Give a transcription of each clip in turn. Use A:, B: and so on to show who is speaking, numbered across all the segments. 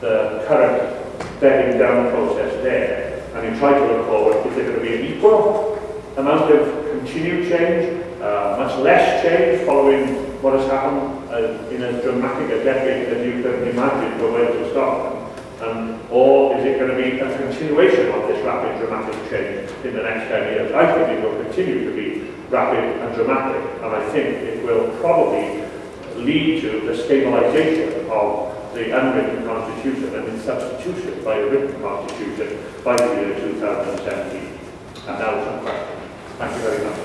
A: the current bedding down process there, and you try to look forward, is there going to be an equal amount of continued change, much less change following what has happened in as dramatic a decade as you can imagine for Wales and Scotland, or is it going to be a continuation of this rapid dramatic change in the next 10 years? I think it will continue to be rapid and dramatic, and I think it will probably lead to the stabilisation of the unwritten constitution and its substitution by a written constitution by the year 2017. And now some questions. Thank you very much.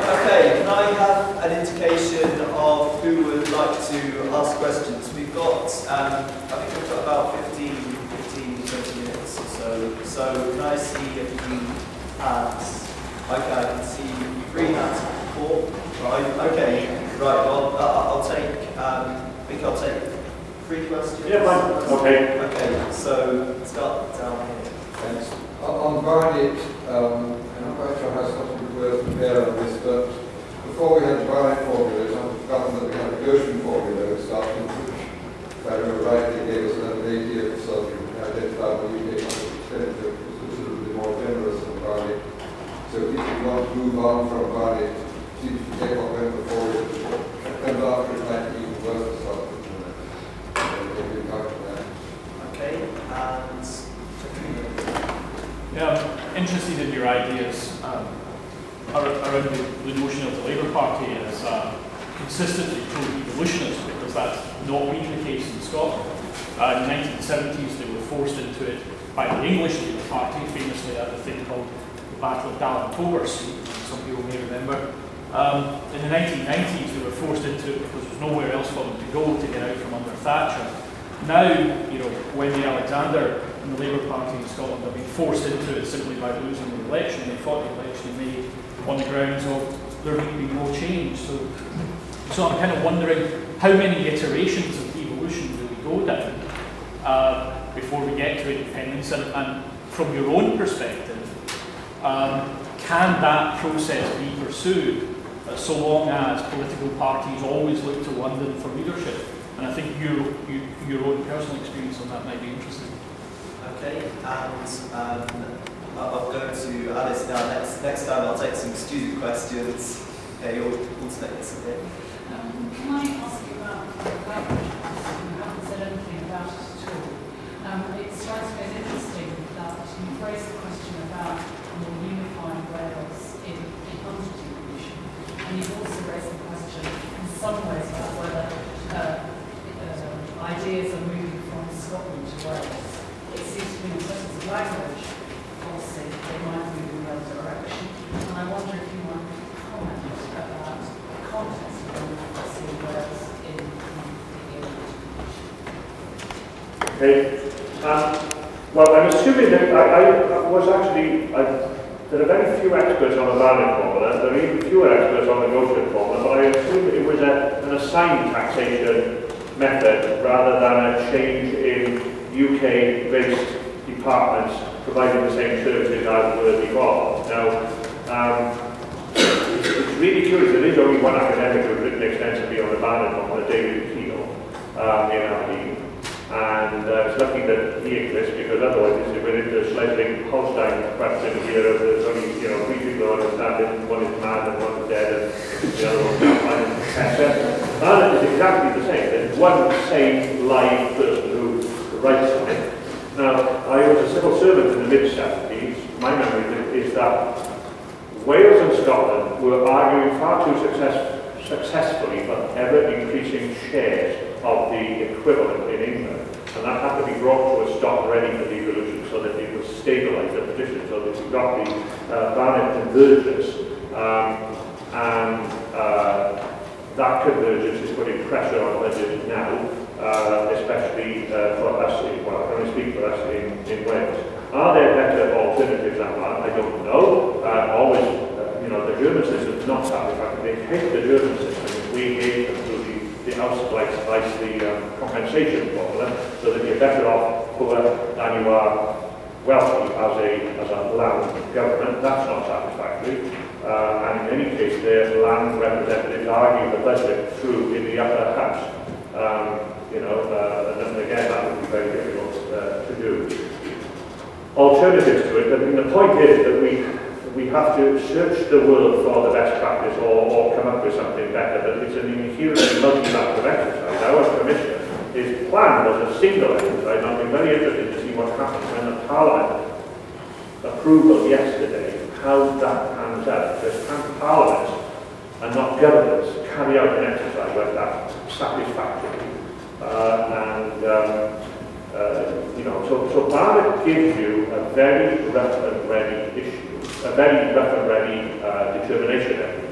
B: Okay, can I have an indication of who would like to ask questions? We've got, I think we've got about 15, 20 minutes or so. So can I see a few hands? Okay, I can see 3 hands before. Right, okay, right, well, I'll take, I think I'll take 3 questions.
A: Yeah, fine. Okay.
B: Okay, so start down here.
C: Thanks. On Barnet, and I'm quite sure how some people were prepared on this, but before we had Barnet formulas, I've forgotten that we had a Goshen formula starting, which, if I remember rightly, gave us an 80th so we identified the UK expenditure, which was a little bit more generous than Barnet. So if you want to move on from Barnet, see if you take what went before it, what comes after it might be even worse or something.
B: Okay, and
D: yeah, I'm interested in your ideas around the notion of the Labour Party as consistently pro-devolutionist, because that's not been the case in Scotland. In the 1970s, they were forced into it by the English Labour Party, famously at the thing called the Battle of Dallantober, some people may remember. In the 1990s, they were forced into it because there was nowhere else for them to go to get out from under Thatcher. Now, you know, Wendy Alexander and the Labour Party in Scotland have been forced into it simply by losing the election. They fought the election made on the grounds of there being no change. So I'm kind of wondering how many iterations of devolution do we go down before we get to independence, and from your own perspective, can that process be pursued so long as political parties always look to London for leadership? And I think your own personal experience on that might be interesting.
B: okay, and I'll go to Alice now. Next time I'll take some student questions. Okay, you'll alternate this a bit.
E: Can I ask you about you haven't said anything about it at all. It strikes me as interesting that you raised the question about more unifying Wales in under devolution, and you've also raised the question in some ways about whether ideas are moving from Scotland to Wales. It seems to me in terms of language policy, they might move in that direction. And I wonder if you might comment about the context of democracy in Wales in the
A: Okay. Well, I'm assuming that I was actually, there are very few experts on the Barnet formula, there are even fewer experts on the Goshen formula, but I assume it was an assigned taxation method rather than a change in UK-based departments providing the same services as were before. Now, it's really curious, there is only one academic who has written extensively on the Barnet formula, David Keel, in Aberdeen. And it's lucky that he exists, because otherwise we're into a slightly Holstein question here of there's only 3 people who understand it, one is mad and one is dead, and the other one's not fine, etc. Barnet is exactly the same. There's one sane live person who writes on it. Now, I was a civil servant in the mid-70s. My memory is that Wales and Scotland were arguing far too successfully for ever-increasing shares of the equivalent in England. And that had to be brought to a stop ready for devolution so that it would stabilise the position, so that we got the Barnet convergence. That convergence is putting pressure on budgets now, especially for us, well, I can only speak for us in Wales. Are there better alternatives than that? I don't know. Always, the German system is not satisfactory. They hate the German system. We hate them through the outslice, the compensation formula, so that you're better off poor than you are wealthy as a land government. That's not satisfactory. and in any case, their land representatives argue the budget through in the upper house. And again, that would be very difficult to do. Alternatives to it, I mean, the point is that we have to search the world for the best practice or come up with something better, but it's an inherently multilateral exercise. Our commission is planned as a single exercise, and I'll be very interested to see what happens when the Parliament approval yesterday, how that pans out, because can Parliament and not governments carry out an exercise like that satisfactorily? So Barnett gives you a very rough and ready issue, a very rough and ready determination every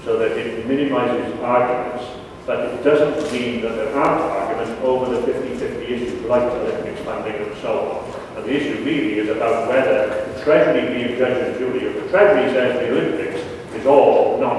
A: so that it minimises arguments, but it doesn't mean that there aren't arguments over the 50-50 issues like Olympic expanding and so on. And the issue really is about whether the Treasury being judge and jury. If the Treasury says the Olympics is all non